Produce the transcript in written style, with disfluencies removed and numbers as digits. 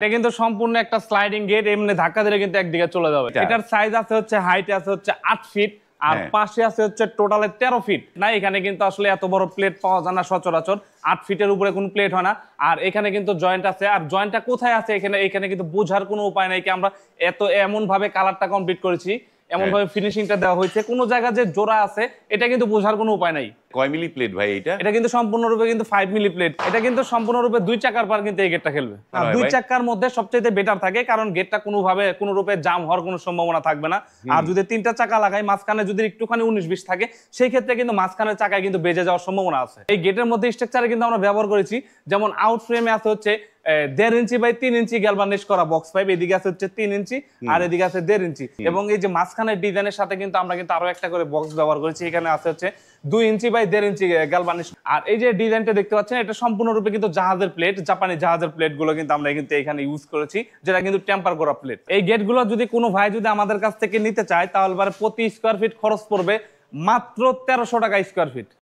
এটা কিন্তু সম্পূর্ণ একটা স্লাইডিং গেট, এমনি ধাক্কা দিলে কিন্তু একদিকে চলে যাবে। এটার সাইজ আছে হচ্ছে, হাইট আছে হচ্ছে 8 ফিট, আর পাশে আছে হচ্ছে টোটালে 13 ফিট। না এখানে কিন্তু আসলে এত বড় প্লেট পাওয়া যায় না সচরাচর, 8 ফিটের উপরে কোনো প্লেট হয় না। আর এখানে কিন্তু জয়েন্ট আছে, আর জয়েন্টটা কোথায় আছে এখানে কিন্তু বোঝার কোনো উপায় নাই কি আমরা এমন ভাবে কালারটা কমপ্লিট করেছি, এমন ভাবে ফিনিশিংটা দেওয়া হয়েছে, কোন জায়গা যে জোড়া আছে এটা কিন্তু বোঝার কোনো উপায় নাই। কয় মিলি প্লেট ভাই এটা? এটা কিন্তু সম্পূর্ণরূপে কিন্তু 5 মিলি প্লেট। এটা কিন্তু সম্পূর্ণরূপে 2 চাকার পার কিন্তু এই গেটটা খেলবে। 2 চাকার মধ্যে সবচেয়ে বেটার থাকে, কারণ গেটটা কোনো রূপে জাম হওয়ার কোনো সম্ভাবনা থাকবে না। আর যদি 3টা চাকা লাগাই, মাঝখানে যদি একটুখানি 19-20 থাকে, সেই ক্ষেত্রে কিন্তু মাঝখানের চাকায় কিন্তু বেজে যাওয়ার সম্ভাবনা আছে। এই গেটের মধ্যে স্ট্রাকচারে কিন্তু আমরা ব্যবহার করেছি, যেমন আউট ফ্রেমে আছে হচ্ছে 1.5 ইঞ্চি বাই 3 ইঞ্চি গ্যালভানিশ করা বক্স পাইপ, এদিকে আছে হচ্ছে 3 ইঞ্চি আর এদিকে আছে 1.5 ইঞ্চি। এবং এই যে মাঝখানের ডিজাইনের সাথে কিন্তু আমরা কিন্তু আরো একটা করে বক্স ব্যবহার করেছি। এখানে আছে হচ্ছে 2 ইঞ্চি বাই 1.5 ইঞ্চি গ্যালভানিশ। আর এই যে ডিজাইনটা দেখতে পাচ্ছেন, এটা সম্পূর্ণরূপে কিন্তু জাহাজের প্লেট, জাপানি জাহাজের প্লেট গুলো কিন্তু আমরা কিন্তু এখানে ইউজ করেছি, যেটা কিন্তু টেম্পার করা প্লেট। এই গেট গুলো যদি কোনো ভাই যদি আমাদের কাছ থেকে নিতে চায়, তাহলে প্রতি স্কোয়ার ফিট খরচ পড়বে মাত্র 1300 টাকা স্কোয়ার ফিট।